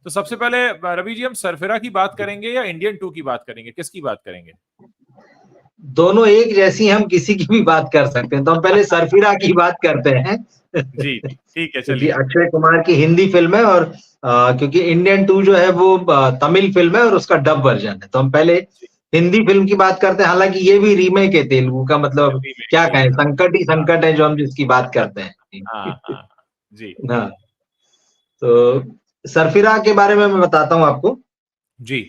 तो सबसे पहले रवि जी, हम सरफिरा की बात करेंगे या इंडियन 2 की बात करेंगे, किसकी बात करेंगे? दोनों एक जैसी, हम किसी की भी बात कर सकते हैं, तो हम पहले सरफिरा की बात करते हैं। जी ठीक है, क्योंकि चलिए। अक्षय कुमार की हिंदी फिल्म है, और क्योंकि इंडियन 2 जो है वो तमिल फिल्म है और उसका डब वर्जन है, तो हम पहले जी, हिंदी फिल्म की बात करते हैं। हालांकि ये भी रीमेक है तेलुगु का, मतलब रीमेक क्या है कहें, इसका। संकट ही हाँ संकट है जो हम जिसकी बात करते हैं। हाँ हाँ हाँ, जी हाँ, तो सरफिरा के बारे में मैं बताता हूँ आपको। जी।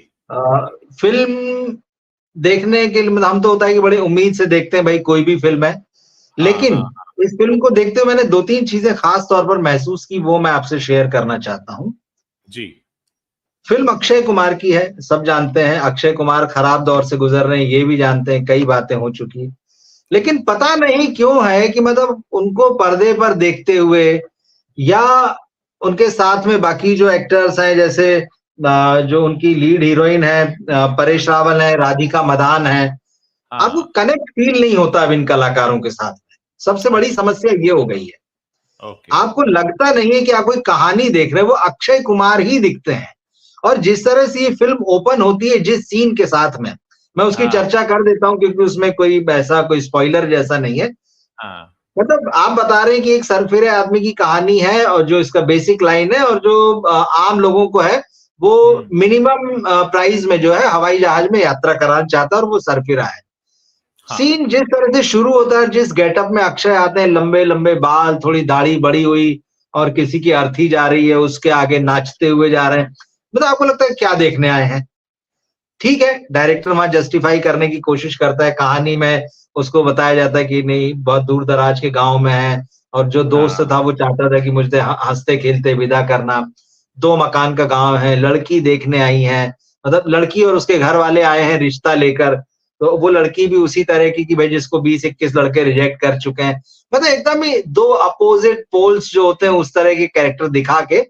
फिल्म देखने के लिए मतलब हम तो होता है कि बड़ी उम्मीद से देखते हैं भाई, कोई भी फिल्म है, हाँ लेकिन हाँ इस फिल्म को देखते हुए मैंने 2-3 चीजें खास तौर पर महसूस की, वो मैं आपसे शेयर करना चाहता हूँ। जी। फिल्म अक्षय कुमार की है, सब जानते हैं अक्षय कुमार खराब दौर से गुजर रहे हैं, ये भी जानते हैं, कई बातें हो चुकी। लेकिन पता नहीं क्यों है कि मतलब उनको पर्दे पर देखते हुए, या उनके साथ में बाकी जो एक्टर्स हैं, जैसे जो उनकी लीड हीरोइन है परेश रावल है, राधिका मदान है, हाँ आपको हाँ। कनेक्ट फील नहीं होता अब इन कलाकारों के साथ में। सबसे बड़ी अच्छा। समस्या ये हो गई है, ओके। आपको लगता नहीं है कि आप कोई कहानी देख रहे हैं, वो अक्षय कुमार ही दिखते हैं। और जिस तरह से ये फिल्म ओपन होती है जिस सीन के साथ में, मैं उसकी हाँ चर्चा कर देता हूँ क्योंकि उसमें कोई ऐसा कोई स्पॉइलर जैसा नहीं है। हाँ मतलब आप बता रहे हैं कि एक सरफिरे आदमी की कहानी है, और जो इसका बेसिक लाइन है, और जो आम लोगों को है वो हम्म। मिनिमम प्राइस में जो है हवाई जहाज में यात्रा कराना चाहता है, और वो सरफिरा है। हाँ सीन जिस तरह से शुरू होता है, जिस गेटअप में अक्षय आते हैं, लंबे लंबे बाल, थोड़ी दाढ़ी बड़ी हुई, और किसी की अर्थी जा रही है, उसके आगे नाचते हुए जा रहे हैं, मतलब आपको लगता है क्या देखने आए हैं। ठीक है, डायरेक्टर वहां जस्टिफाई करने की कोशिश करता है, कहानी में उसको बताया जाता है कि नहीं बहुत दूर दराज के गांव में है, और जो दोस्त हाँ था वो चाहता था कि मुझे हंसते खेलते विदा करना। 2 मकान का गांव है, लड़की देखने आई है, मतलब लड़की और उसके घर वाले आए हैं रिश्ता लेकर, तो वो लड़की भी उसी तरह की कि भाई जिसको 20-21 लड़के रिजेक्ट कर चुके हैं। मतलब एकदम ही 2 अपोजिट पोल्स जो होते हैं उस तरह के कैरेक्टर दिखा के।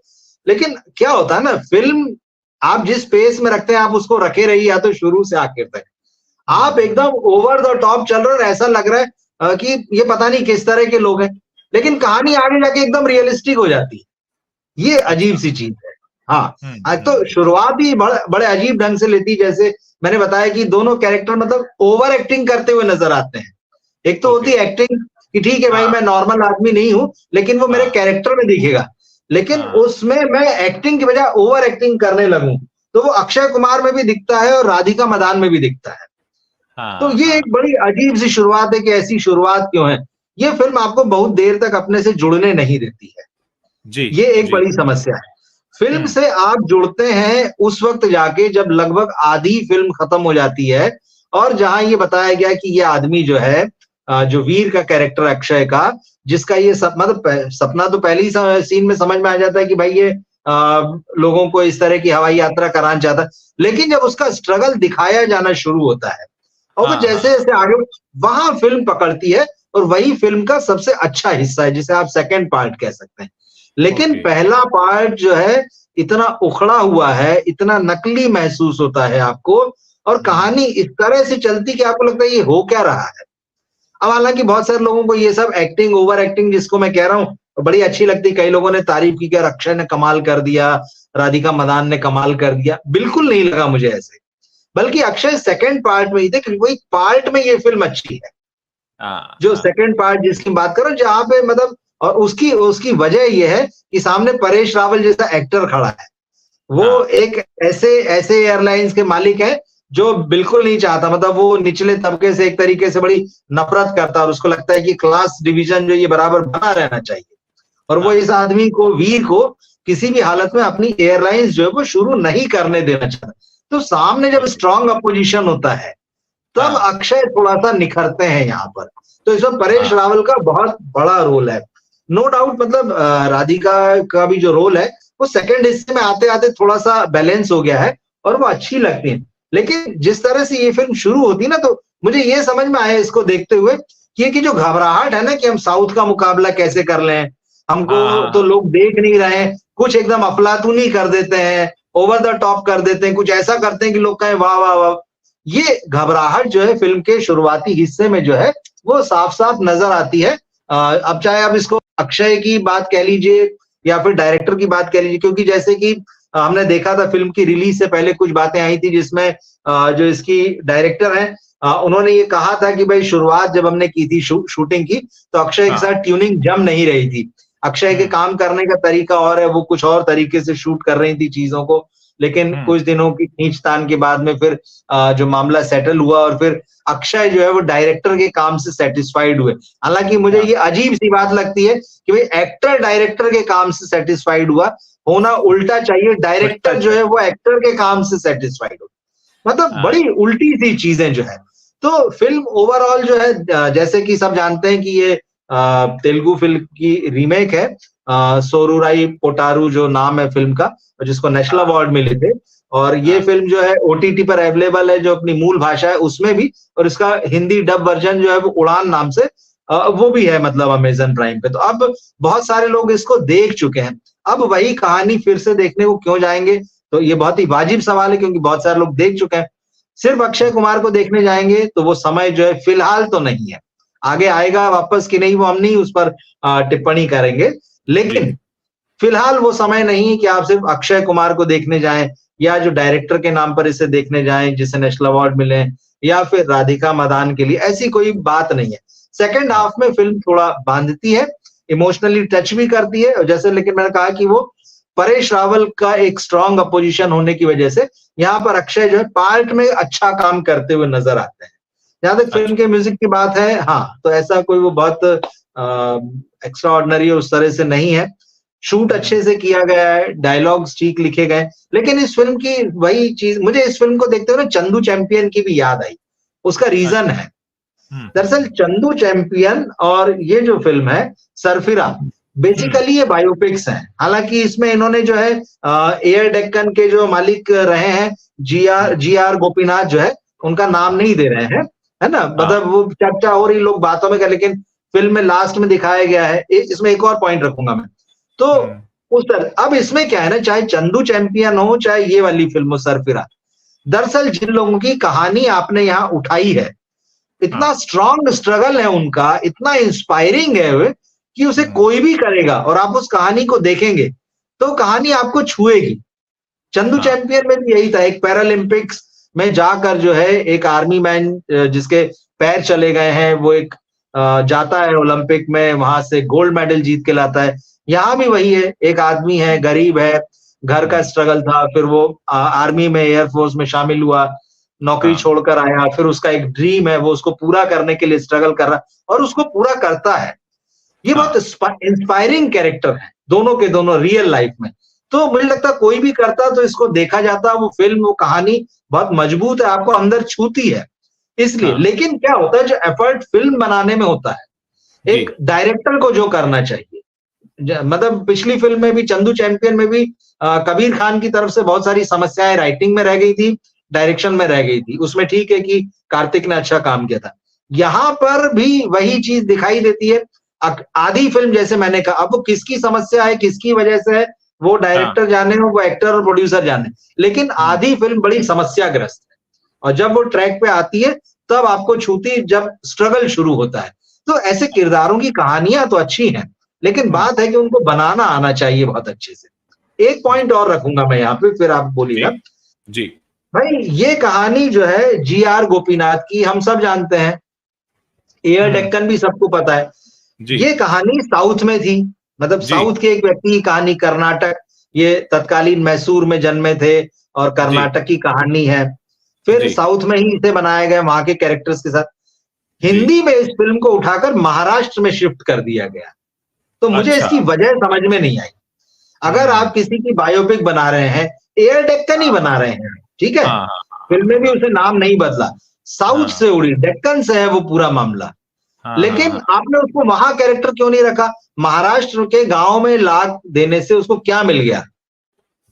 लेकिन क्या होता है ना, फिल्म आप जिस पेस में रखते हैं आप उसको रखे रहिए, या तो शुरू से आखिर तक। आप एकदम ओवर द टॉप चल रहे हो और ऐसा लग रहा है कि ये पता नहीं किस तरह के लोग हैं, लेकिन कहानी आगे जाके एकदम रियलिस्टिक हो जाती है। ये अजीब अच्छा। सी चीज है। हाँ, हम्म आज तो हम्म शुरुआत ही बड़े बड़े अजीब ढंग से लेती, जैसे मैंने बताया कि दोनों कैरेक्टर मतलब ओवर एक्टिंग करते हुए नजर आते हैं। एक तो होती ओके। है एक्टिंग कि ठीक है भाई हाँ मैं नॉर्मल आदमी नहीं हूं, लेकिन वो मेरे हाँ कैरेक्टर में दिखेगा। लेकिन हाँ उसमें मैं एक्टिंग की बजाय ओवर एक्टिंग करने लगूं, तो वो अक्षय कुमार में भी दिखता है और राधिका मदान में भी दिखता है। तो हाँ ये हाँ। एक बड़ी अजीब सी शुरुआत है कि ऐसी शुरुआत क्यों है। ये फिल्म आपको बहुत देर तक अपने से जुड़ने नहीं देती है, जी ये एक जी। बड़ी समस्या है। फिल्म हम्म। से आप जुड़ते हैं उस वक्त जाके जब लगभग आधी फिल्म खत्म हो जाती है, और जहां ये बताया गया कि ये आदमी जो है जो वीर का कैरेक्टर अक्षय का, जिसका ये मतलब सपना तो पहले ही सीन में समझ में आ जाता है कि भाई ये लोगों को इस तरह की हवाई यात्रा कराना चाहता है। लेकिन जब उसका स्ट्रगल दिखाया जाना शुरू होता है, और वो हाँ जैसे हाँ। जैसे आगे, वहां फिल्म पकड़ती है, और वही फिल्म का सबसे अच्छा हिस्सा है, जिसे आप सेकंड पार्ट कह सकते हैं। लेकिन ओके। पहला पार्ट जो है इतना उखड़ा हुआ है, इतना नकली महसूस होता है आपको, और कहानी इस तरह से चलती कि आपको लगता है ये हो क्या रहा है। अब हालांकि बहुत सारे लोगों को ये सब एक्टिंग, ओवर एक्टिंग जिसको मैं कह रहा हूँ, बड़ी अच्छी लगती। कई लोगों ने तारीफ की कि अक्षय ने कमाल कर दिया, राधिका मदान ने कमाल कर दिया, बिल्कुल नहीं लगा मुझे ऐसे। बल्कि अक्षय सेकंड पार्ट में ही थे, क्योंकि वही पार्ट में ये फिल्म अच्छी है। हाँ जो हाँ सेकंड पार्ट जिसकी बात करो, जहां पे मतलब, और उसकी उसकी वजह ये है कि सामने परेश रावल जैसा एक्टर खड़ा है। वो हाँ एक ऐसे ऐसे एयरलाइंस के मालिक हैं जो बिल्कुल नहीं चाहता, मतलब वो निचले तबके से एक तरीके से बड़ी नफरत करता है, और उसको लगता है कि क्लास डिवीजन जो ये बराबर बना रहना चाहिए। और वो हाँ इस आदमी को, वीर को, किसी भी हालत में अपनी एयरलाइंस जो है वो शुरू नहीं करने देना चाहता। तो सामने जब ओके। स्ट्रांग अपोजिशन होता है, तब हाँ अक्षय थोड़ा सा निखरते हैं यहाँ पर। तो इसमें परेश हाँ रावल का बहुत बड़ा रोल है, नो डाउट। मतलब राधिका का भी जो रोल है वो सेकंड हिस्से में आते आते थोड़ा सा बैलेंस हो गया है, और वो अच्छी लगती है। लेकिन जिस तरह से ये फिल्म शुरू होती है ना, तो मुझे ये समझ में आया इसको देखते हुए कि ये की जो घबराहट है ना कि हम साउथ का मुकाबला कैसे कर लें, हमको हाँ हाँ तो हाँ। लोग देख नहीं रहे हैं, कुछ एकदम अफलातूनी कर देते हैं, ओवर द टॉप कर देते हैं, कुछ ऐसा करते हैं कि लोग कहें वाह वाह वाह। ये घबराहट जो है फिल्म के शुरुआती हिस्से में जो है वो साफ साफ नजर आती है। अब चाहे आप इसको अक्षय की बात कह लीजिए या फिर डायरेक्टर की बात कह लीजिए, क्योंकि जैसे कि हमने देखा था फिल्म की रिलीज से पहले कुछ बातें आई थी जिसमें जो इसकी डायरेक्टर हैं उन्होंने ये कहा था कि भाई शुरुआत जब हमने की थी शूटिंग की तो अक्षय के साथ ट्यूनिंग जम नहीं रही थी। अक्षय के काम करने का तरीका और है, वो कुछ और तरीके से शूट कर रही थी चीजों को, लेकिन कुछ दिनों की खींचतान के बाद में फिर जो मामला सेटल हुआ और फिर अक्षय जो है वो डायरेक्टर के काम से सेटिस्फाइड हुए। हालांकि मुझे ये अजीब सी बात लगती है कि भाई एक्टर डायरेक्टर के काम से सेटिस्फाइड हुआ, होना उल्टा चाहिए, डायरेक्टर जो है वो एक्टर के काम से सेटिस्फाइड हो। मतलब बड़ी उल्टी सी चीजें जो है। तो फिल्म ओवरऑल जो है, जैसे कि सब जानते हैं कि ये तेलुगु फिल्म की रीमेक है, सोरूराई पोटारू जो नाम है फिल्म का, जिसको नेशनल अवार्ड मिले थे। और ये फिल्म जो है ओटीटी पर अवेलेबल है, जो अपनी मूल भाषा है उसमें भी, और इसका हिंदी डब वर्जन जो है वो उड़ान नाम से वो भी है, मतलब अमेजन प्राइम पे। तो अब बहुत सारे लोग इसको देख चुके हैं, अब वही कहानी फिर से देखने को क्यों जाएंगे? तो ये बहुत ही वाजिब सवाल है, क्योंकि बहुत सारे लोग देख चुके हैं। सिर्फ अक्षय कुमार को देखने जाएंगे तो वो समय जो है फिलहाल तो नहीं है, आगे आएगा वापस कि नहीं वो हम नहीं उस पर टिप्पणी करेंगे, लेकिन फिलहाल वो समय नहीं है कि आप सिर्फ अक्षय कुमार को देखने जाएं या जो डायरेक्टर के नाम पर इसे देखने जाएं जिसे नेशनल अवार्ड मिले, या फिर राधिका मदान के लिए, ऐसी कोई बात नहीं है। सेकंड हाफ में फिल्म थोड़ा बांधती है, इमोशनली टच भी करती है, और जैसे लेकिन मैंने कहा कि वो परेश रावल का एक स्ट्रॉन्ग अपोजिशन होने की वजह से यहाँ पर अक्षय जो है पार्ट में अच्छा काम करते हुए नजर आते हैं। जहां तक फिल्म के म्यूजिक की बात है, हाँ, तो ऐसा कोई वो बहुत एक्स्ट्रा ऑर्डिनरी उस तरह से नहीं है। शूट अच्छे से किया गया है, डायलॉग्स ठीक लिखे गए, लेकिन इस फिल्म की वही चीज, मुझे इस फिल्म को देखते हुए ना चंदू चैंपियन की भी याद आई। उसका रीजन है, दरअसल चंदू चैंपियन और ये जो फिल्म है सरफिरा, बेसिकली ये बायोपिक्स हैं। हालांकि इसमें इन्होंने जो है एयर डेक्कन के जो मालिक रहे हैं जी आर गोपीनाथ जो है, उनका नाम नहीं दे रहे हैं, है ना, मतलब वो चर्चा हो रही, लोग बातों में कर, लेकिन फिल्म में लास्ट में दिखाया गया है। इसमें एक और पॉइंट रखूंगा मैं, तो उस तरह अब इसमें क्या है ना, चाहे चंदू चैंपियन हो चाहे ये वाली फिल्म हो सरफिरा, दरअसल जिन लोगों की कहानी आपने यहाँ उठाई है, इतना स्ट्रॉन्ग स्ट्रगल है उनका, इतना इंस्पायरिंग है कि उसे कोई भी करेगा और आप उस कहानी को देखेंगे तो कहानी आपको छुएगी। चंदू चैंपियन में भी यही था, एक पैरालंपिक्स में जाकर जो है एक आर्मी मैन जिसके पैर चले गए हैं, वो एक जाता है ओलंपिक में, वहां से गोल्ड मेडल जीत के लाता है। यहाँ भी वही है, एक आदमी है, गरीब है, घर का स्ट्रगल था, फिर वो आर्मी में, एयरफोर्स में शामिल हुआ, नौकरी छोड़कर आया, फिर उसका एक ड्रीम है, वो उसको पूरा करने के लिए स्ट्रगल कर रहा और उसको पूरा करता है। ये बहुत इंस्पायरिंग कैरेक्टर है, दोनों के दोनों रियल लाइफ में। तो मुझे लगता है कोई भी करता तो इसको देखा जाता, वो फिल्म, वो कहानी बहुत मजबूत है, आपको अंदर छूती है इसलिए। लेकिन क्या होता है, जो एफर्ट फिल्म बनाने में होता है, एक डायरेक्टर को जो करना चाहिए, मतलब पिछली फिल्म में भी, चंदू चैंपियन में भी कबीर खान की तरफ से बहुत सारी समस्याएं राइटिंग में रह गई थी, डायरेक्शन में रह गई थी। उसमें ठीक है कि कार्तिक ने अच्छा काम किया था, यहाँ पर भी वही चीज दिखाई देती है। आधी फिल्म जैसे मैंने कहा, अब वो किसकी समस्या है, किसकी वजह से है, वो डायरेक्टर जाने, वो एक्टर और प्रोड्यूसर जाने, लेकिन आधी फिल्म बड़ी समस्याग्रस्त है, और जब वो ट्रैक पे आती है तब आपको छूती, जब स्ट्रगल शुरू होता है। तो ऐसे किरदारों की कहानियां तो अच्छी हैं, लेकिन बात है कि उनको बनाना आना चाहिए बहुत अच्छे से। एक पॉइंट और रखूंगा मैं यहाँ पे, फिर आप बोलिएगा जी। भाई। ये कहानी जो है जी आर गोपीनाथ की, हम सब जानते हैं, एयर डेक्कन भी सबको पता है। ये कहानी साउथ में थी, मतलब साउथ के एक व्यक्ति की कहानी, कर्नाटक, ये तत्कालीन मैसूर में जन्मे थे और कर्नाटक की कहानी है। फिर साउथ में ही इसे बनाया गया वहां के कैरेक्टर्स के साथ। हिंदी में इस फिल्म को उठाकर महाराष्ट्र में शिफ्ट कर दिया गया, तो मुझे इसकी वजह समझ में नहीं आई। अगर आप किसी की बायोपिक बना रहे हैं, एयर डेक्कन ही बना रहे हैं, ठीक है, फिल्म में भी उसे नाम नहीं बदला, साउथ से उड़ी, डेक्कन से है वो पूरा मामला, लेकिन आपने उसको वहां कैरेक्टर क्यों नहीं रखा? महाराष्ट्र के गांव में लाद देने से उसको क्या मिल गया?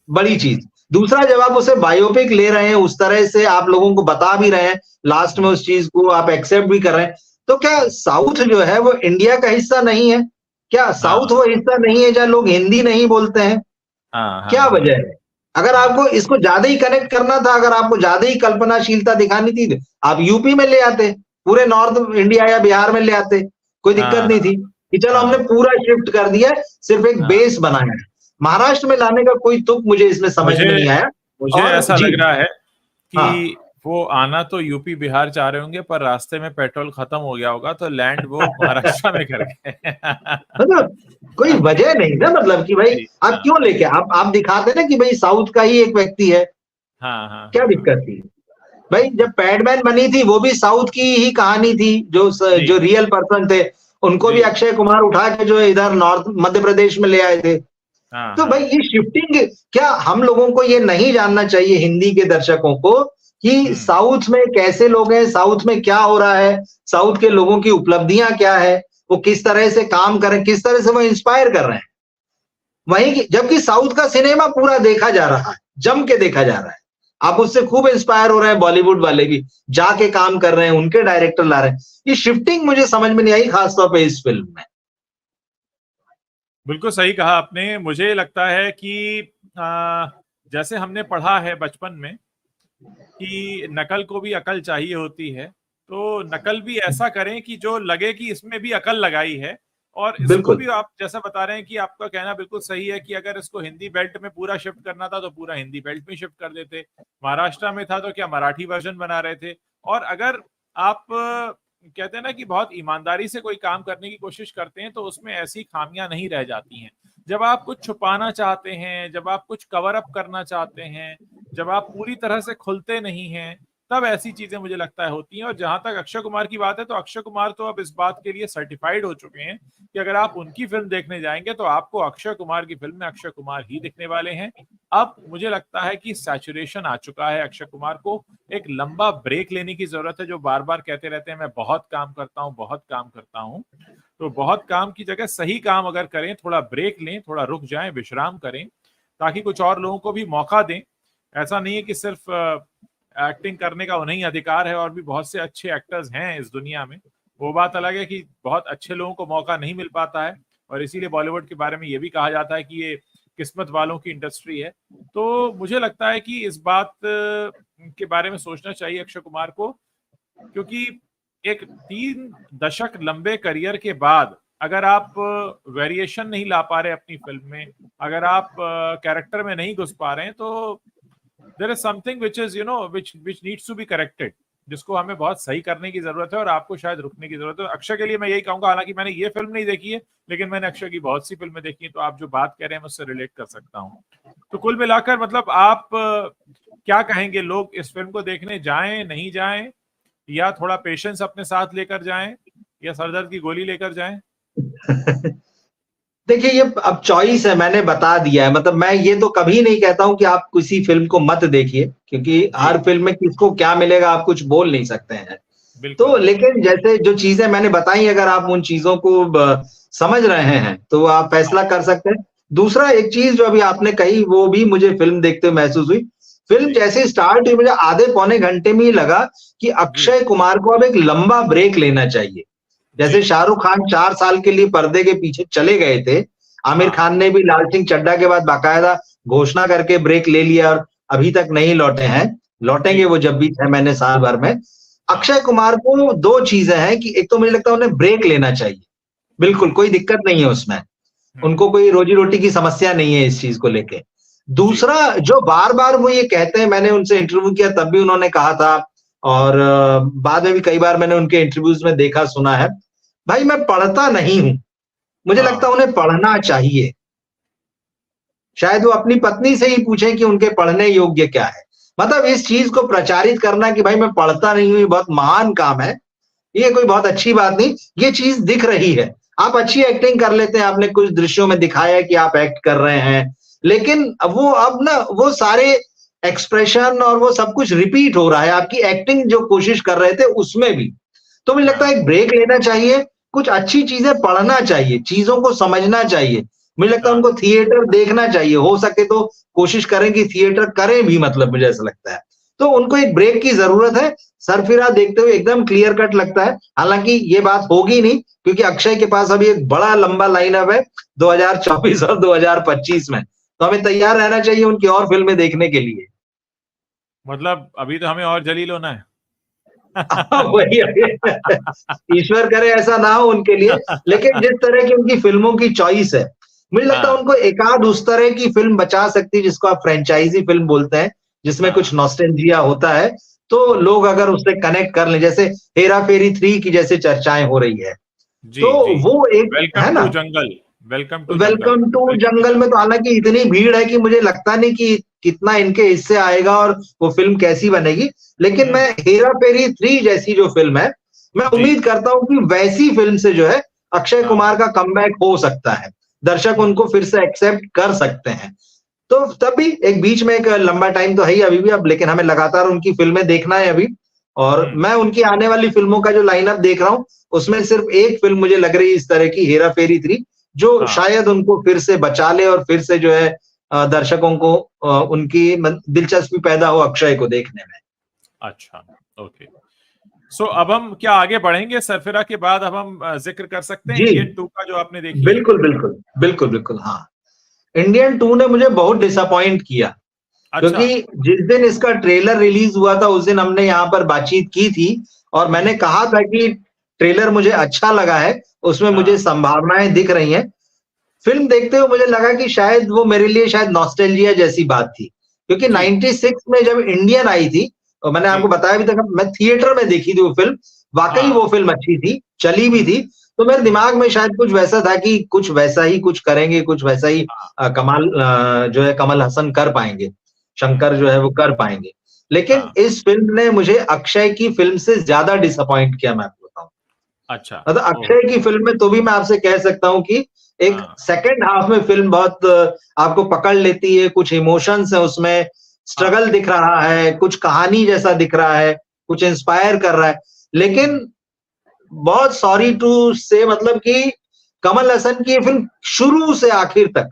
बड़ी चीज। दूसरा, जब आप उसे बायोपिक ले रहे हैं, उस तरह से आप लोगों को बता भी रहे हैं, लास्ट में उस चीज को आप एक्सेप्ट भी कर रहे हैं, तो क्या साउथ जो है वो इंडिया का हिस्सा नहीं है? क्या साउथ वो हिस्सा नहीं है जहां लोग हिंदी नहीं बोलते हैं? क्या वजह है? अगर आपको इसको ज्यादा ही कनेक्ट करना था, अगर आपको ज्यादा ही कल्पनाशीलता दिखानी थी, आप यूपी में ले आते, पूरे नॉर्थ इंडिया या बिहार में ले आते, कोई दिक्कत नहीं थी। कि चलो हमने पूरा शिफ्ट कर दिया, सिर्फ एक बेस बनाया है। महाराष्ट्र में लाने का कोई तुक मुझे इसमें समझ में नहीं आया। मुझे और ऐसा लग रहा है कि हाँ वो आना तो यूपी बिहार चाह रहे होंगे, पर रास्ते में पेट्रोल खत्म हो गया होगा तो लैंड वो महाराष्ट्र में कर गए। मतलब कोई वजह नहीं ना, मतलब कि भाई आप हाँ क्यों लेके आप दिखाते ना कि भाई साउथ का ही एक व्यक्ति है, हाँ हाँ क्या हाँ, दिक्कत थी भाई? जब पैडमैन बनी थी वो भी साउथ की ही कहानी थी, जी जो रियल पर्सन थे उनको भी जी, अक्षय कुमार उठा के जो इधर नॉर्थ मध्य प्रदेश में ले आए थे। हाँ तो हाँ भाई ये शिफ्टिंग, क्या हम लोगों को ये नहीं जानना चाहिए हिंदी के दर्शकों को कि साउथ में कैसे लोग हैं, साउथ में क्या हो रहा है, साउथ के लोगों की उपलब्धियां क्या है, वो किस तरह से काम करें, किस तरह से वो इंस्पायर कर रहे हैं। वहीं जबकि साउथ का सिनेमा पूरा देखा जा रहा है, जम के देखा जा रहा है, आप उससे खूब इंस्पायर हो रहे हैं, बॉलीवुड वाले भी जाके काम कर रहे हैं, उनके डायरेक्टर ला रहे हैं। ये शिफ्टिंग मुझे समझ में नहीं आई, खासतौर पे इस फिल्म में। बिल्कुल सही कहा आपने। मुझे लगता है कि जैसे हमने पढ़ा है बचपन में कि नकल को भी अकल चाहिए होती है, तो नकल भी ऐसा करें कि जो लगे कि इसमें भी अकल लगाई है। और इसको बिल्कुल भी आप जैसा बता रहे हैं कि आपका कहना बिल्कुल सही है कि अगर इसको हिंदी बेल्ट में पूरा शिफ्ट करना था तो पूरा हिंदी बेल्ट में शिफ्ट कर देते, महाराष्ट्र में था तो क्या मराठी वर्जन बना रहे थे। और अगर आप कहते हैं ना कि बहुत ईमानदारी से कोई काम करने की कोशिश करते हैं तो उसमें ऐसी खामियां नहीं रह जाती हैं। जब आप कुछ छुपाना चाहते हैं, जब आप कुछ कवर अप करना चाहते हैं, जब आप पूरी तरह से खुलते नहीं हैं, तब ऐसी चीजें मुझे लगता है होती हैं। और जहां तक अक्षय कुमार की बात है तो अक्षय कुमार तो अब इस बात के लिए सर्टिफाइड हो चुके हैं कि अगर आप उनकी फिल्म देखने जाएंगे तो आपको अक्षय कुमार की फिल्म में अक्षय कुमार ही दिखने वाले हैं। अब मुझे लगता है कि सैचुरेशन आ चुका है, अक्षय कुमार को एक लंबा ब्रेक लेने की जरूरत है। जो बार बार कहते रहते हैं मैं बहुत काम करता हूँ, बहुत काम करता हूँ, तो बहुत काम की जगह सही काम अगर करें, थोड़ा ब्रेक लें, थोड़ा रुक जाएं, विश्राम करें, ताकि कुछ और लोगों को भी मौका दें। ऐसा नहीं है कि सिर्फ एक्टिंग करने का उन्हें अधिकार है, और भी बहुत से अच्छे एक्टर्स हैं इस दुनिया में। वो बात अलग है कि बहुत अच्छे लोगों को मौका नहीं मिल पाता है, और इसीलिए बॉलीवुड के बारे में ये भी कहा जाता है कि ये किस्मत वालों की इंडस्ट्री है। तो मुझे लगता है कि इस बात के बारे में सोचना चाहिए अक्षय कुमार को, क्योंकि एक 3 दशक लंबे करियर के बाद अगर आप वेरिएशन नहीं ला पा रहे अपनी फिल्म में, अगर आप कैरेक्टर में नहीं घुस पा रहे हैं, तो there is something which is which needs to be corrected, जिसको हमें बहुत सही करने की जरूरत है और आपको शायद रुकने की जरूरत है। अक्षय के लिए मैं यही कहूंगा, हालांकि मैंने ये फिल्म नहीं देखी है, लेकिन मैंने अक्षय की बहुत सी फिल्में देखी हैं, तो आप जो बात कह रहे हैं मैं उससे रिलेट कर सकता हूँ। तो कुल मिलाकर मतलब आप क्या कहेंगे, लोग इस फिल्म को देखने जाएं, नहीं जाएं, या थोड़ा पेशेंस अपने साथ लेकर जाएं, या सरदर्द की गोली लेकर जाएं? देखिए ये अब चॉइस है, मैंने बता दिया है। मतलब मैं ये तो कभी नहीं कहता हूं कि आप किसी फिल्म को मत देखिए, क्योंकि जी हर फिल्म में किसको क्या मिलेगा आप कुछ बोल नहीं सकते हैं। बिल्कुल तो बिल्कुल। लेकिन जैसे जो चीजें मैंने बताई, अगर आप उन चीजों को समझ रहे हैं तो आप फैसला कर सकते हैं। दूसरा एक चीज जो अभी आपने कही वो भी मुझे फिल्म देखते हुए महसूस हुई। फिल्म जी जैसे स्टार्ट हुई मुझे आधे पौने घंटे में ही लगा कि जी अक्षय कुमार को अब एक लंबा ब्रेक लेना चाहिए। जी। जैसे शाहरुख खान 4 साल के लिए पर्दे के पीछे चले गए थे, आमिर हाँ खान ने भी लाल सिंह चड्ढा के बाद बाकायदा घोषणा करके ब्रेक ले लिया और अभी तक नहीं लौटे हैं। जी लौटेंगे वो जब भी 6 महीने साल भर में। हाँ अक्षय कुमार को 2 चीजें हैं कि एक तो मुझे लगता है उन्हें ब्रेक लेना चाहिए, बिल्कुल कोई दिक्कत नहीं है उसमें, हम्म, उनको कोई रोजी रोटी की समस्या नहीं है इस चीज को लेके। जी दूसरा जो बार बार वो ये कहते हैं, मैंने उनसे इंटरव्यू किया तब भी उन्होंने कहा था, और बाद में भी कई बार मैंने उनके इंटरव्यूज में देखा सुना है, भाई मैं पढ़ता नहीं हूं। मुझे लगता हाँ है उन्हें पढ़ना चाहिए। शायद वो अपनी पत्नी से ही पूछें कि उनके पढ़ने योग्य क्या है। मतलब इस चीज को प्रचारित करना कि भाई मैं पढ़ता नहीं हूं, ये बहुत महान काम है, ये कोई बहुत अच्छी बात नहीं। ये चीज दिख रही है, आप अच्छी एक्टिंग कर लेते हैं, आपने कुछ दृश्यों में दिखाया है कि आप एक्ट कर रहे हैं, लेकिन वो अब ना वो सारे एक्सप्रेशन और वो सब कुछ रिपीट हो रहा है, आपकी एक्टिंग जो कोशिश कर रहे थे उसमें भी। तो मुझे लगता हाँ है एक ब्रेक लेना चाहिए, कुछ अच्छी चीजें पढ़ना चाहिए, चीजों को समझना चाहिए। मुझे लगता है हाँ। उनको थिएटर देखना चाहिए, हो सके तो कोशिश करें कि थिएटर करें भी, मतलब मुझे ऐसा लगता है। तो उनको एक ब्रेक की जरूरत है। सरफिरा देखते हुए एकदम क्लियर कट लगता है, हालांकि ये बात होगी नहीं क्योंकि अक्षय के पास अभी एक बड़ा लंबा लाइनअप है 2024 और 2025 में, तो हमें तैयार रहना चाहिए उनकी और फिल्में देखने के लिए। मतलब अभी तो हमें और जलील होना है। वही ईश्वर करे ऐसा ना हो उनके लिए, लेकिन जिस तरह की उनकी फिल्मों की चॉइस है, मुझे लगता है हाँ उनको एकाध उस तरह की फिल्म बचा सकती है जिसको आप फ्रेंचाइजी फिल्म बोलते हैं, जिसमें कुछ हाँ नॉस्टैल्जिया होता है, तो लोग अगर उससे कनेक्ट कर लें, जैसे हेरा फेरी 3 की जैसे चर्चाएं हो रही है, जी तो जी। वो एक है वेलकम टू ना। Jungle, welcome to jungle, welcome to welcome to jungle में तो जंगल। हालांकि इतनी भीड़ है कि मुझे लगता नहीं कि कितना इनके हिस्से आएगा और वो फिल्म कैसी बनेगी, लेकिन मैं हेरा फेरी 3 जैसी जो फिल्म है, मैं जी। उम्मीद करता हूं कि वैसी फिल्म से जो है अक्षय हाँ। कुमार का कमबैक हो सकता है, दर्शक हम्म उनको फिर से एक्सेप्ट कर सकते हैं। तो तभी एक बीच में एक लंबा टाइम तो है ही अभी भी अब, लेकिन हमें लगातार उनकी फिल्में देखना है अभी, और हम्म। मैं उनकी आने वाली फिल्मों का जो लाइनअप देख रहा हूं, उसमें सिर्फ एक फिल्म मुझे लग रही है इस तरह की, हेरा फेरी 3, जो हाँ। शायद उनको फिर से बचा ले और फिर से जो है दर्शकों को उनकी दिलचस्पी पैदा हो अक्षय को देखने में। अच्छा, ओके। सो अब हम क्या आगे बढ़ेंगे सरफिरा के बाद? अब हम जिक्र कर सकते हैं जी, इंडियन 2 का जो आपने देखी है। बिल्कुल, बिल्कुल। बिल्कुल, बिल्कुल, हाँ। इंडियन 2 ने मुझे बहुत डिसअपॉइंट किया, अच्छा। क्योंकि जिस दिन इसका ट्रेलर रिलीज़ हुआ था, उस दिन हमने यहाँ पर बातचीत की थी और मैंने हम्म। कहा था कि ट्रेलर मुझे अच्छा लगा है, उसमें मुझे हाँ। संभावनाएँ दिख रही हैं। फ़िल्म देखते हुए मुझे लगा कि शायद वो मेरे लिए शायद नॉस्टैल्जिया जैसी बात थी, क्योंकि जी 96 में जब इंडियन आई थी, और मैंने जी। आपको बताया भी था कि मैं थिएटर में देखी थी वो फ़िल्म, वाक़ई हाँ। वो फ़िल्म अच्छी थी, चली भी हम्म थी, तो मेरे हम्म। दिमाग में शायद कुछ वैसा था कि कुछ वैसा ही कुछ करेंगे, कुछ वैसा ही हाँ। कमाल जो है कमल हसन कर पाएँगे, शंकर हम्म। जो है वो कर पाएँगे। लेकिन हाँ। इस फ़िल्म ने मुझे अक्षय की फ़िल्म से ज़्यादा डिसअपॉइंट किया, मैं आपको बताऊँ। अच्छा। मतलब ओह। अक्षय की फ़िल्म में तो भी मैं आपसे कह सकता हूँ कि एक हाँ। सेकंड हाफ में फ़िल्म बहुत आपको पकड़ लेती है, कुछ इमोशंस है उसमें, हाँ। स्ट्रगल दिख रहा है, कुछ कहानी जैसा दिख रहा है, कुछ इंस्पायर कर रहा है। लेकिन बहुत सॉरी टू से मतलब कि कमल हसन की ये फ़िल्म शुरू से आखिर तक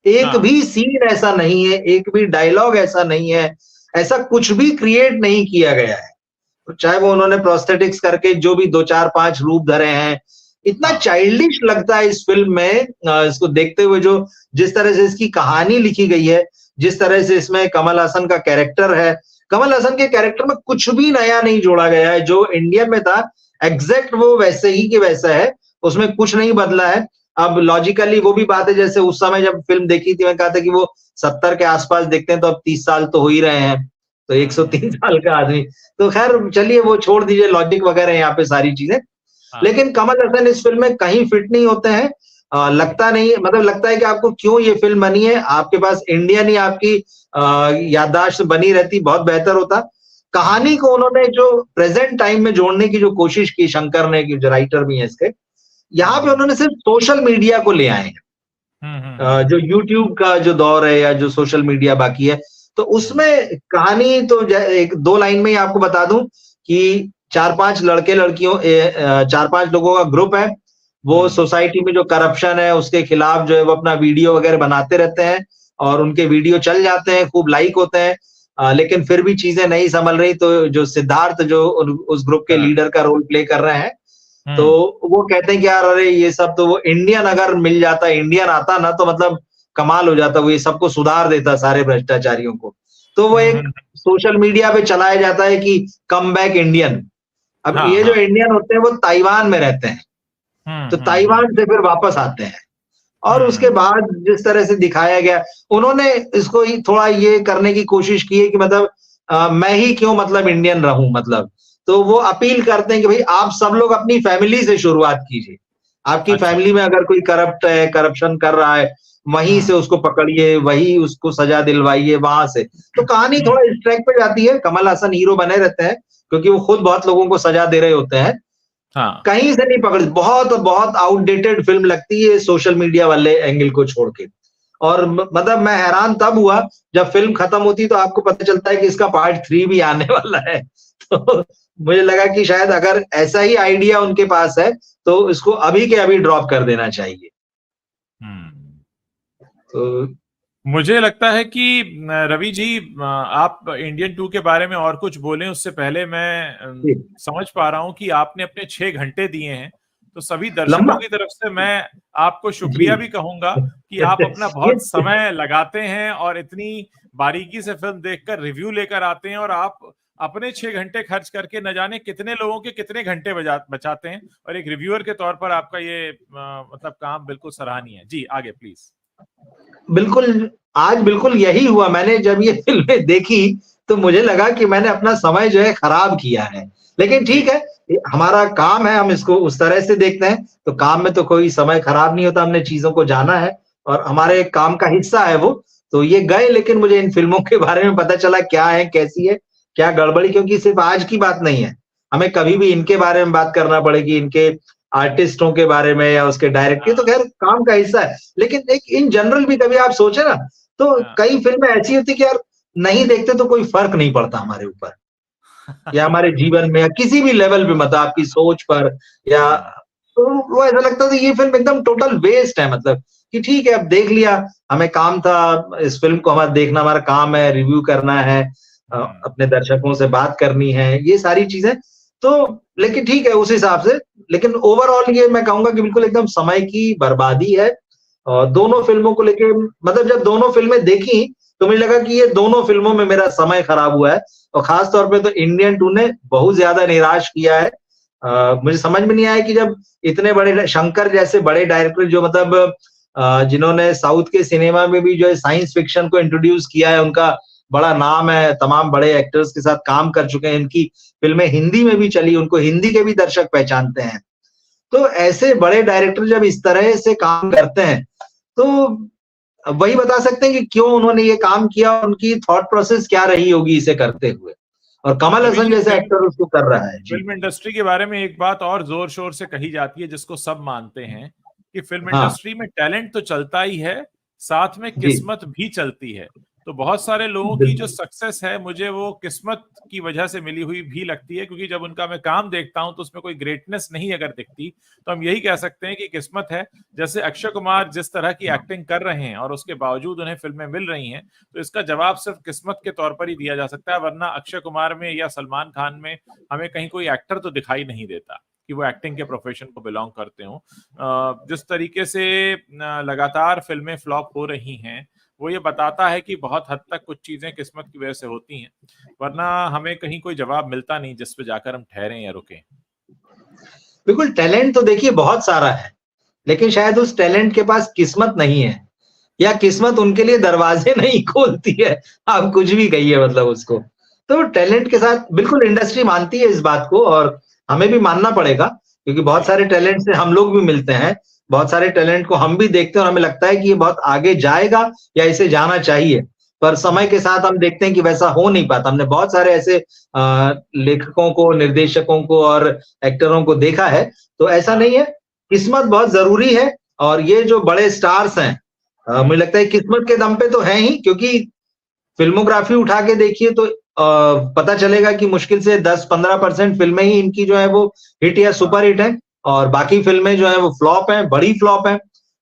एक हाँ। भी सीन ऐसा नहीं है, एक भी डायलॉग ऐसा नहीं है, ऐसा कुछ भी क्रिएट नहीं किया गया है। चाहे वो उन्होंने प्रोस्थेटिक्स करके जो भी 2, 4, 5 रूप धरे हैं, इतना हाँ। चाइल्डिश लगता है इस फ़िल्म में इसको देखते हुए, जो जिस तरह से इसकी कहानी लिखी गई है, जिस तरह से इसमें कमल हसन का कैरेक्टर है, कमल हसन के कैरेक्टर में कुछ भी नया नहीं जोड़ा गया है, जो इंडियन में था, एग्ज़ैक्ट वो वैसे ही के वैसा है, उसमें कुछ नहीं बदला है। अब लॉजिकली वो भी बात है, जैसे उस समय जब फ़िल्म देखी थी, मैंने कहा था कि वो 70 के आस-पास देखते हैं, तो अब 30 साल तो हो ही रहे हैं, तो 103 साल का आदमी। तो खैर चलिए वो छोड़ दीजिए, लॉजिक वगैरह यहाँ पे सारी चीजें। हाँ। लेकिन कमल हसन इस फ़िल्म में कहीं फिट नहीं होते हैं। लगता नहीं है, मतलब लगता है कि आपको क्यों ये फ़िल्म बनी है? आपके पास इंडियन ही आपकी याददाश्त बनी रहती, बहुत बेहतर होता। कहानी को उन्होंने जो प्रेज़ेंट टाइम में जोड़ने की जो कोशिश की शंकर ने, कि जो राइटर भी हैं इसके, यहाँ पे उन्होंने सिर्फ़ सोशल मीडिया को ले आए हैं। जो यूट्यूब का जो दौर है या जो सोशल मीडिया बाकी है, तो उसमें कहानी तो एक 2 लाइन में ही आपको बता दूँ कि 4-5 लड़के-लड़कियों 4-5 लोगों का ग्रुप है। वो सोसाइटी में जो करप्शन है उसके खिलाफ जो है वो अपना वीडियो वगैरह बनाते रहते हैं और उनके वीडियो चल जाते हैं, खूब लाइक होते हैं। लेकिन फिर भी चीज़ें नहीं सँभल रही, तो जो सिद्धार्थ जो उस ग्रुप के लीडर का रोल प्ले कर रहे हैं, तो वो कहते हैं कि यार अरे ये सब तो, वो इंडियन अगर मिल जाता, इंडियन आता ना, तो मतलब कमाल हो जाता, वो ये सबको सुधार देता सारे भ्रष्टाचारियों को। तो वो एक सोशल मीडिया पे चलाया जाता है कि कम बैक इंडियन। अब हाँ ये जो हाँ। इंडियन होते हैं वो ताइवान में रहते हैं, तो ताइवान से फिर वापस आते हैं और उसके बाद जिस तरह से दिखाया गया, उन्होंने इसको ही थोड़ा ये करने की कोशिश की है कि मतलब मैं ही क्यों मतलब इंडियन रहूं, मतलब तो वो अपील करते हैं कि भाई आप सब लोग अपनी फैमिली से शुरुआत कीजिए। आपकी अच्छा। फैमिली में अगर कोई करप्ट है, करप्शन कर रहा है, वहीं से उसको पकड़िए, वही उसको सजा दिलवाइए वहां से। तो कहानी थोड़ा इस ट्रैक पे जाती है, कमल हसन हीरो बने रहते हैं क्योंकि वो खुद बहुत लोगों को सजा दे रहे होते हैं। हाँ। कहीं से नहीं पकड़ी, बहुत बहुत आउटडेटेड फ़िल्म लगती है सोशल मीडिया वाले एंगल को छोड़ के। और मतलब मैं हैरान तब हुआ जब फ़िल्म खत्म होती तो आपको पता चलता है कि इसका पार्ट 3 भी आने वाला है। तो मुझे लगा कि शायद अगर ऐसा ही आइडिया उनके पास है, तो इसको अभी के अभी ड्रॉप कर देना चाहिए। हम्म। तो मुझे लगता है कि रवि जी, आप इंडियन 2 के बारे में और कुछ बोलें उससे पहले मैं जी, समझ पा रहा हूं कि आपने अपने 6 घंटे दिए हैं, तो सभी दर्शकों लंबा की तरफ से मैं आपको जी। शुक्रिया भी कहूंगा कि आप अपना ये बहुत समय लगाते हैं और इतनी बारीकी से फिल्म देखकर रिव्यू लेकर आते हैं, और आप अपने 6 घंटे खर्च करके न जाने कितने लोगों के कितने घंटे बचाते हैं, और एक रिव्यूअर के तौर पर आपका ये मतलब काम बिल्कुल सराहनीय है। जी आगे प्लीज। बिल्कुल, आज बिल्कुल यही हुआ। मैंने जब ये फ़िल्में देखी, तो मुझे लगा कि मैंने अपना समय जो है खराब किया है। लेकिन जी। ठीक है, ये हमारा काम है, हम इसको उस तरह से देखते हैं, तो काम में तो कोई समय खराब नहीं होता, हमने चीज़ों को जाना है और हमारे काम का हिस्सा है वो। तो ये गए, लेकिन मुझे इन फ़िल्मों के बारे में पता चला क्या है, कैसी है, क्या गड़बड़ी, क्योंकि सिर्फ़ आज की बात नहीं है। हमें कभी भी इनके बारे में बात करना पड़ेगी, इनके आर्टिस्टों के बारे में या उसके डायरेक्टर, तो हाँ, ख़ैर काम का हिस्सा है। लेकिन एक इन जनरल भी कभी आप सोचे ना, तो हाँ। कई फ़िल्में ऐसी होती है कि यार नहीं देखते तो कोई फ़र्क नहीं पड़ता हमारे ऊपर या हमारे जीवन में या किसी भी लेवल पे, मतलब आपकी सोच पर या हाँ, तो वो ऐसा लगता था ये फ़िल्म एकदम टोटल वेस्ट है, मतलब कि ठीक है अब देख लिया, हमें काम था, इस फ़िल्म को हमारा देखना हमारा काम है, रिव्यू करना है, हुँ। अपने दर्शकों से बात करनी है, ये सारी चीज़ें। तो लेकिन ठीक है उस हिसाब से, लेकिन ओवरऑल ये मैं कहूँगा कि बिल्कुल एकदम समय की बर्बादी है। और दोनों फ़िल्मों को लेके, मतलब जब दोनों फ़िल्में देखी, तो मुझे लगा कि ये दोनों फ़िल्मों में मेरा समय खराब हुआ है और ख़ास तौर पे तो इंडियन 2 ने बहुत ज़्यादा निराश किया है। मुझे समझ में नहीं आया कि जब इतने बड़े शंकर जैसे बड़े डायरेक्टर जो मतलब जिन्होंने साउथ के सिनेमा में भी जो है साइंस फ़िक्शन को इंट्रोड्यूस किया है, उनका बड़ा नाम है, तमाम बड़े एक्टर्स के साथ काम कर चुके हैं, इनकी फ़िल्में हिंदी में भी चली, उनको हिंदी के भी दर्शक पहचानते हैं। तो ऐसे बड़े डायरेक्टर जब इस तरह से काम करते हैं, तो वही बता सकते हैं कि क्यों उन्होंने ये काम किया और उनकी थॉट प्रोसेस क्या रही होगी इसे करते हुए। और कमल रवि हसन जी, जैसा एक्टर उसको कर रहा है। जी। फ़िल्म इंडस्ट्री के बारे में एक बात और ज़ोर-शोर से कही जाती है जिसको सब मानते हैं, कि फ़िल्म हाँ, इंडस्ट्री में टैलेंट तो चलता ही है, साथ में जी। किस्मत भी चलती है। तो बहुत सारे लोगों की जो बिल्कुल। सक्सेस है, मुझे वो किस्मत की वजह से मिली हुई भी लगती है, क्योंकि जब उनका मैं काम देखता हूँ, तो उसमें कोई ग्रेटनेस नहीं अगर दिखती, तो हम यही कह सकते हैं कि किस्मत है। जैसे अक्षय कुमार जिस तरह की एक्टिंग कर रहे हैं और उसके बावजूद उन्हें फ़िल्में मिल रही हैं, तो इसका जवाब सिर्फ़ किस्मत के तौर पर ही दिया जा सकता है, वरना अक्षय कुमार में या सलमान खान में हमें कहीं कोई एक्टर तो दिखाई नहीं देता कि वो एक्टिंग के प्रोफेशन को बिलोंग करते हों। जिस तरीके से लगातार फ़िल्में फ्लॉप हो रही हैं, वो ये बताता है कि बहुत हद तक कुछ चीज़ें किस्मत की वजह से होती हैं, वरना हमें कहीं कोई जवाब मिलता नहीं जिस पे जाकर हम ठहरें या रुकें। बिल्कुल, टैलेंट तो देखिए बहुत सारा है, लेकिन शायद उस टैलेंट के पास किस्मत नहीं है या किस्मत उनके लिए दरवाज़े नहीं खोलती है। आप कुछ भी कहिए मतलब उसको। तो टैलेंट के साथ बिल्कुल इंडस्ट्री मानती है इस बात को और हमें भी मानना पड़ेगा, क्योंकि बहुत जी, सारे टैलेंट से हम लोग भी मिलते हैं। बहुत सारे टैलेंट को हम भी देखते हैं और हमें लगता है कि ये बहुत आगे जाएगा या इसे जाना चाहिए। पर समय हुँ, के साथ हम देखते हैं कि वैसा हो नहीं पाता। हमने बहुत सारे ऐसे लेखकों को, निर्देशकों को और एक्टरों को देखा है, तो ऐसा हाँ, नहीं है। किस्मत बहुत ज़रूरी है और ये जो बड़े स्टार्स हैं, हुँ, मुझे लगता है किस्मत के दम पे तो है ही, क्योंकि फ़िल्मोग्राफ़ी उठा के देखिए तो पता चलेगा कि मुश्किल से 10-15% फ़िल्में ही इनकी जो है वो हिट या हाँ, सुपर हिट हैं और बाकी फ़िल्में जो हैं वो फ्लॉप हैं, बड़ी फ्लॉप हैं।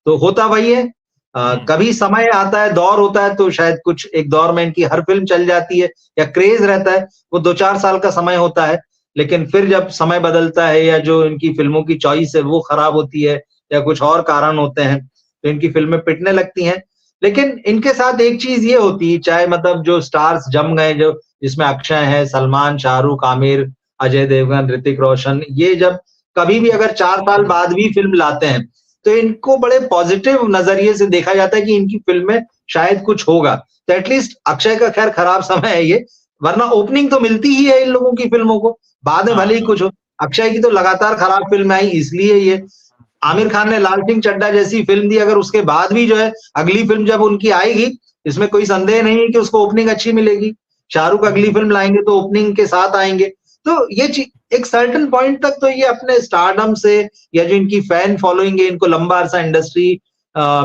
तो होता वही है, हुँ, कभी समय आता है, दौर होता है तो शायद कुछ एक दौर में इनकी हर फ़िल्म चल जाती है या क्रेज़ रहता है, वो 2-4 साल का समय होता है। लेकिन फिर जब समय बदलता है या जो इनकी फ़िल्मों की चॉइस है वो खराब होती है या कुछ और कारण होते हैं, तो इनकी फ़िल्में पिटने लगती हैं। लेकिन इनके साथ एक चीज़ ये होती है, चाहे मतलब जो स्टार्स जम गए, जो जिसमें अक्षय है, सलमान, शाहरुख, आमिर, अजय देवगन, ऋतिक रोशन, ये जब कभी भी अगर 4 साल बाद भी फ़िल्म लाते हैं, तो इनको बड़े पॉज़िटिव नज़रिए से देखा जाता है कि इनकी फ़िल्म में शायद कुछ होगा। तो एट लीस्ट अक्षय का ख़ैर खराब समय है ये, वरना ओपनिंग तो मिलती ही है इन लोगों की फ़िल्मों को, बाद में हाँ, भले ही कुछ हो। अक्षय की तो लगातार खराब फ़िल्म आई, इसलिए ये आमिर खान ने लाल सिंह चड्ढा जैसी फ़िल्म दी, अगर उसके बाद भी जो है अगली फ़िल्म जब उनकी आएगी, इसमें कोई संदेह नहीं है कि उसको ओपनिंग अच्छी मिलेगी। शाहरुख अगली फ़िल्म लाएँगे तो ओपनिंग के साथ आएँगे। तो ये ची एक सर्टेन पॉइंट तक तो ये अपने स्टारडम से या जो इनकी फैन फॉलोइंग है, इनको लंबा अरसा इंडस्ट्री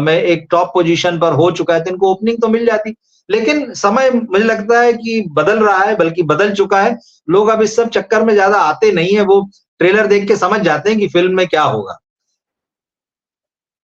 में एक टॉप पोज़ीशन पर हो चुका है, तो इनको ओपनिंग तो मिल जाती। लेकिन समय मुझे लगता है कि बदल रहा है, बल्कि बदल चुका है। लोग अब इस सब चक्कर में ज़्यादा आते नहीं हैं, वो ट्रेलर देख के समझ जाते हैं कि फ़िल्म में क्या होगा।